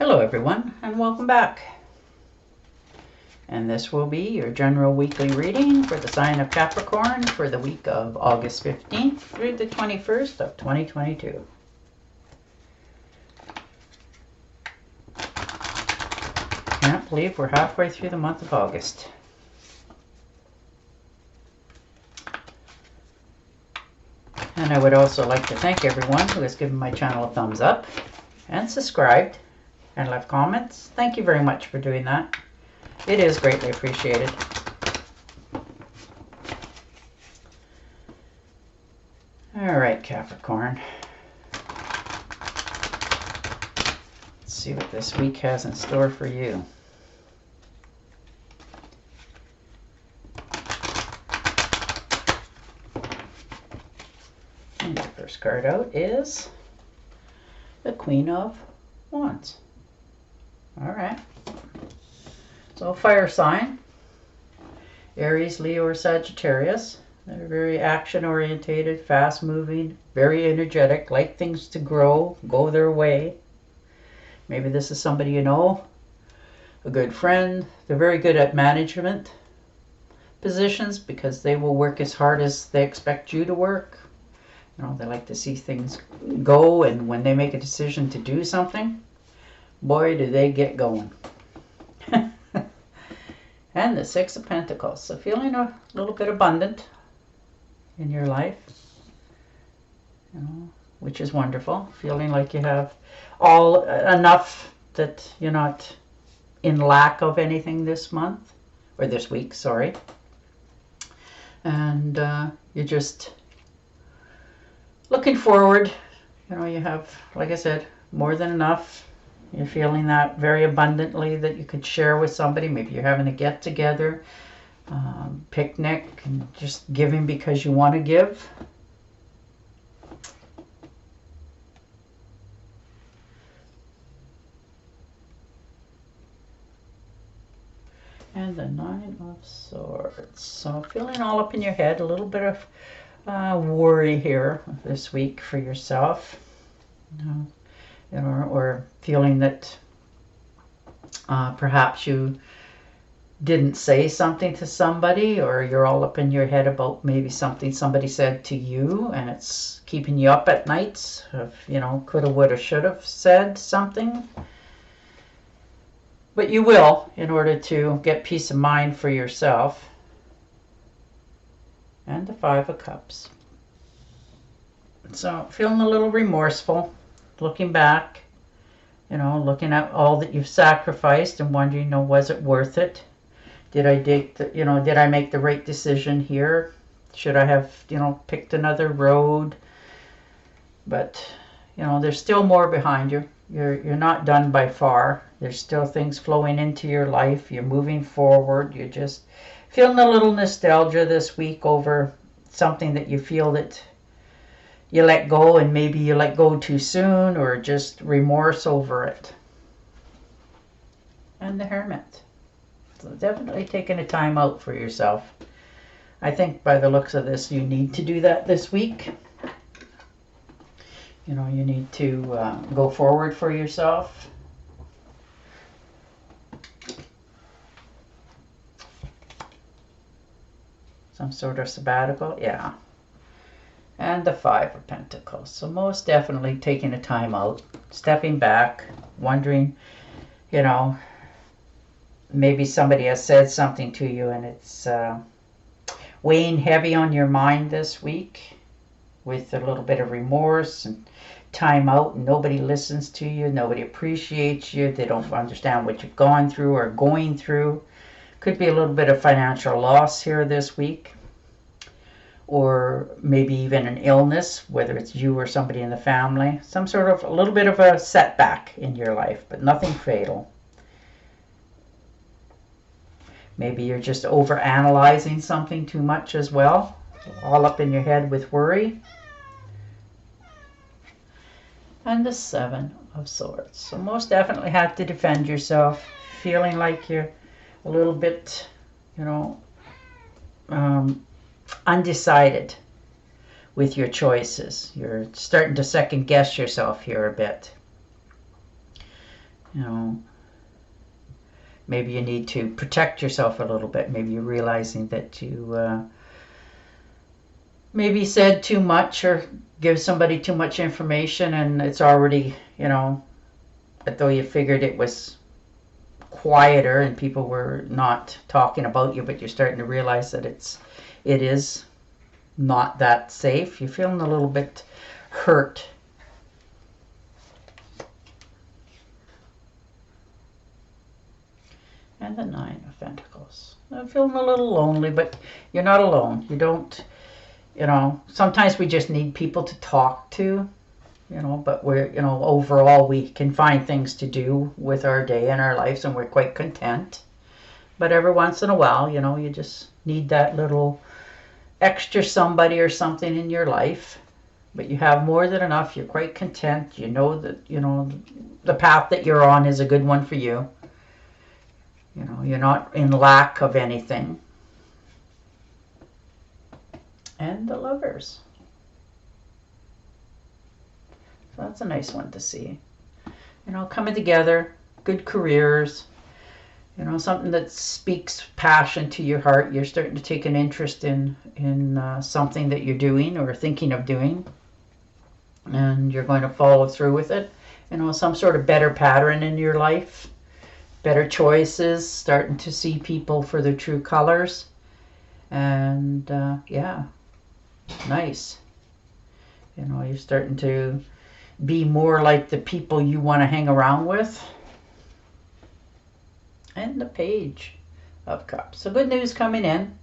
Hello everyone, and welcome back. And this will be your general weekly reading for the sign of Capricorn for the week of August 15th through the 21st of 2022. Can't believe we're halfway through the month of August. And I would also like to thank everyone who has given my channel a thumbs up and subscribed and left comments. Thank you very much for doing that. It is greatly appreciated. All right, Capricorn. Let's see what this week has in store for you. And the first card out is the Queen of Wands. All right. So fire sign, Aries, Leo, or Sagittarius. They're very action-orientated, fast-moving, very energetic, like things to grow, go their way. Maybe this is somebody you know, a good friend. They're very good at management positions because they will work as hard as they expect you to work. You know, they like to see things go, and when they make a decision to do something, boy, do they get going. And the Six of Pentacles. So feeling a little bit abundant in your life, you know, which is wonderful. Feeling like you have all enough that you're not in lack of anything this month, or this week, sorry. And you're just looking forward. You know, you have, like I said, more than enough. You're feeling that very abundantly that you could share with somebody. Maybe you're having a get-together, picnic, and just giving because you want to give. And the Nine of Swords. So feeling all up in your head, a little bit of worry here this week for yourself. You know, or feeling that perhaps you didn't say something to somebody, or you're all up in your head about maybe something somebody said to you and it's keeping you up at nights of, you know, coulda, woulda, shoulda said something. But you will, in order to get peace of mind for yourself. And the Five of Cups. So feeling a little remorseful. Looking back, you know, looking at all that you've sacrificed and wondering, you know, was it worth it? Did I did I make the right decision here? Should I have, you know, picked another road? But, you know, there's still more behind you. You're not done by far. There's still things flowing into your life. You're moving forward. You're just feeling a little nostalgia this week over something that you feel that you let go, and maybe you let go too soon, or just remorse over it. And the Hermit. So definitely taking a time out for yourself. I think by the looks of this, you need to do that this week. You know, you need to go forward for yourself. Some sort of sabbatical, yeah. And the Five of Pentacles. So most definitely taking a time out, stepping back, wondering, you know, maybe somebody has said something to you and it's weighing heavy on your mind this week with a little bit of remorse and time out, and nobody listens to you, nobody appreciates you, they don't understand what you've gone through or going through. Could be a little bit of financial loss here this week. Or maybe even an illness, whether it's you or somebody in the family. Some sort of, a little bit of a setback in your life, but nothing fatal. Maybe you're just over-analyzing something too much as well. All up in your head with worry. And the Seven of Swords. So most definitely have to defend yourself. Feeling like you're a little bit, you know, undecided with your choices. You're starting to second guess yourself here a bit. You know, maybe you need to protect yourself a little bit. Maybe you're realizing that you maybe said too much or give somebody too much information, and it's already, though you figured it was quieter and people were not talking about you, but you're starting to realize that it is not that safe. You're feeling a little bit hurt. And the Nine of Pentacles. I'm feeling a little lonely, but you're not alone. You don't, sometimes we just need people to talk to, but we're, overall we can find things to do with our day and our lives, and we're quite content. But every once in a while, you just need that little extra somebody or something in your life. But you have more than enough. You're quite content. You know that, the path that you're on is a good one for you. You're not in lack of anything. And the Lovers. So that's a nice one to see. Coming together, good careers, something that speaks passion to your heart. You're starting to take an interest in something that you're doing or thinking of doing, and you're going to follow through with it. Some sort of better pattern in your life, better choices, starting to see people for their true colors. And yeah, nice. You're starting to be more like the people you want to hang around with. And the Page of Cups. So good news coming in.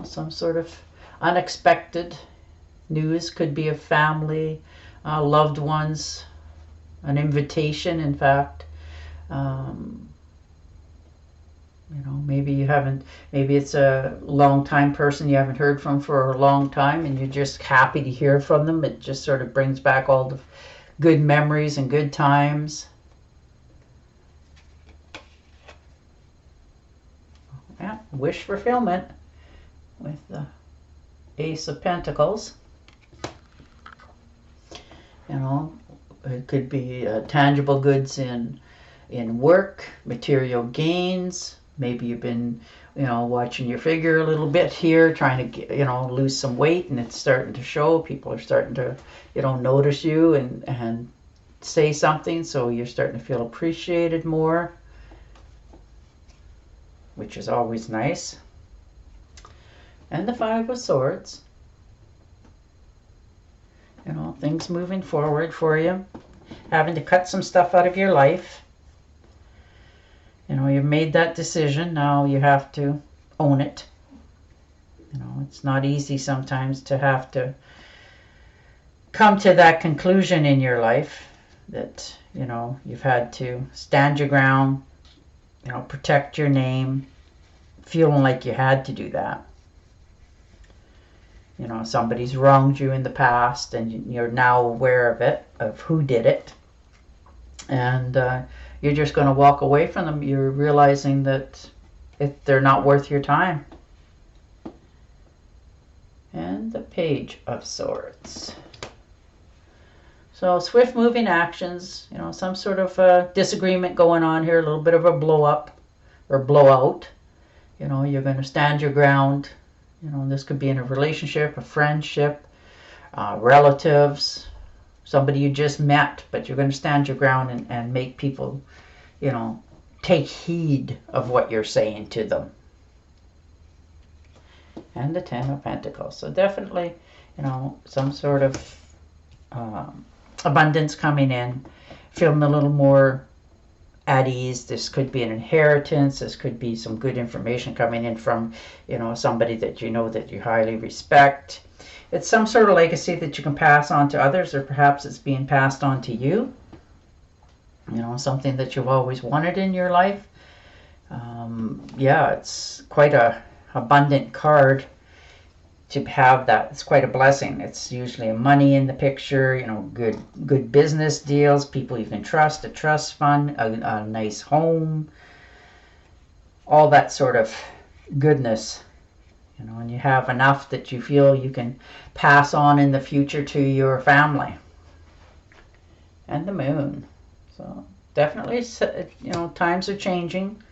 Some sort of unexpected news. Could be a family, loved ones, an invitation, in fact. Maybe it's a long time person you haven't heard from for a long time, and you're just happy to hear from them. It just sort of brings back all the good memories and good times. Yeah, wish fulfillment with the Ace of Pentacles. It could be tangible goods in work, material gains. Maybe you've been, watching your figure a little bit here, trying to, lose some weight, and it's starting to show. People are starting to, notice you and say something, so you're starting to feel appreciated more, which is always nice. And the Five of Swords. Things moving forward for you. Having to cut some stuff out of your life. You've made that decision. Now you have to own it. It's not easy sometimes to have to come to that conclusion in your life that, you've had to stand your ground, protect your name, feeling like you had to do that. Somebody's wronged you in the past, and you're now aware of it, of who did it. And you're just going to walk away from them. You're realizing that they're not worth your time. And the Page of Swords. So swift moving actions, some sort of disagreement going on here, a little bit of a blow up or blowout. You're going to stand your ground. This could be in a relationship, a friendship, relatives, somebody you just met, but you're going to stand your ground and make people, take heed of what you're saying to them. And the Ten of Pentacles. So definitely, some sort of abundance coming in, feeling a little more at ease. This could be an inheritance. This could be some good information coming in from, somebody that that you highly respect. It's some sort of legacy that you can pass on to others, or perhaps it's being passed on to you. Something that you've always wanted in your life. Yeah, it's quite a abundant card to have that. It's quite a blessing. It's usually money in the picture, good business deals, people you can trust, a trust fund, a nice home, all that sort of goodness, and you have enough that you feel you can pass on in the future to your family. and the moon. So definitely, times are changing.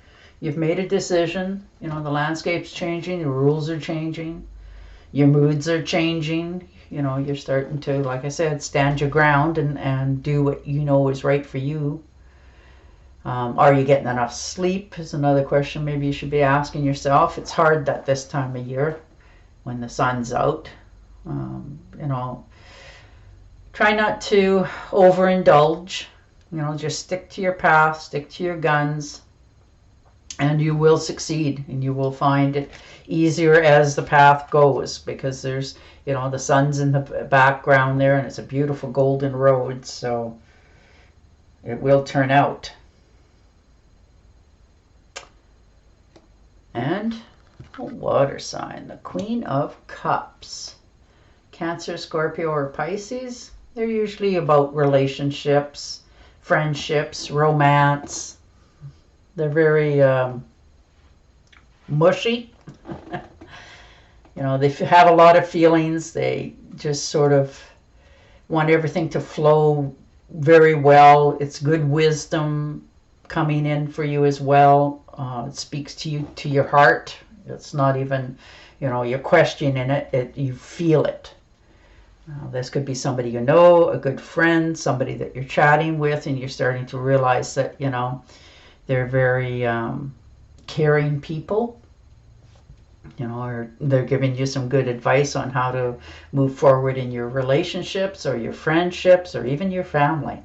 You've made a decision. The landscape's changing, the rules are changing, your moods are changing. You're starting to, like I said, stand your ground and do what you know is right for you. Are you getting enough sleep is another question maybe you should be asking yourself. It's hard at this time of year when the sun's out. Try not to overindulge. Just stick to your path, stick to your guns, and you will succeed, and you will find it easier as the path goes, because there's, the sun's in the background there, and it's a beautiful golden road, so it will turn out. And a water sign, the Queen of Cups. Cancer, Scorpio, or Pisces. They're usually about relationships, friendships, romance. They're very mushy. They have a lot of feelings. They just sort of want everything to flow very well. It's good wisdom coming in for you as well. It speaks to you, to your heart. It's not even, you're questioning it. You feel it. This could be somebody you know, a good friend, somebody that you're chatting with, and you're starting to realize that, they're very caring people, or they're giving you some good advice on how to move forward in your relationships or your friendships or even your family.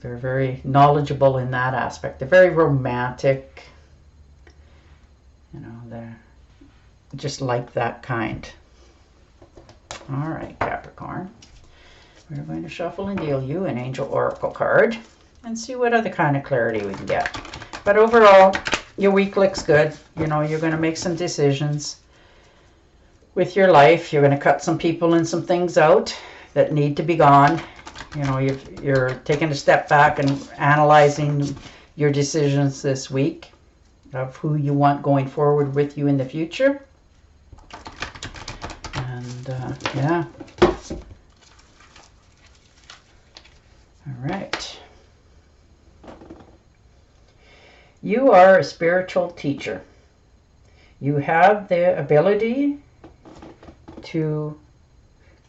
They're very knowledgeable in that aspect. They're very romantic. They're just like that kind. All right, Capricorn. We're going to shuffle and deal you an Angel Oracle card and see what other kind of clarity we can get. But overall, your week looks good. You're going to make some decisions with your life. You're going to cut some people and some things out that need to be gone. You're taking a step back and analyzing your decisions this week of who you want going forward with you in the future. And yeah. All right. You are a spiritual teacher. You have the ability to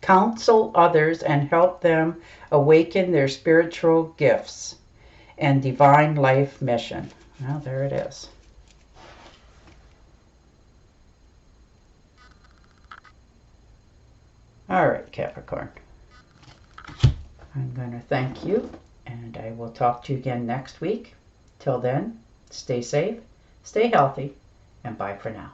counsel others and help them awaken their spiritual gifts and divine life mission. Well, there it is. All right, Capricorn. I'm going to thank you, and I will talk to you again next week. Till then, stay safe, stay healthy, and bye for now.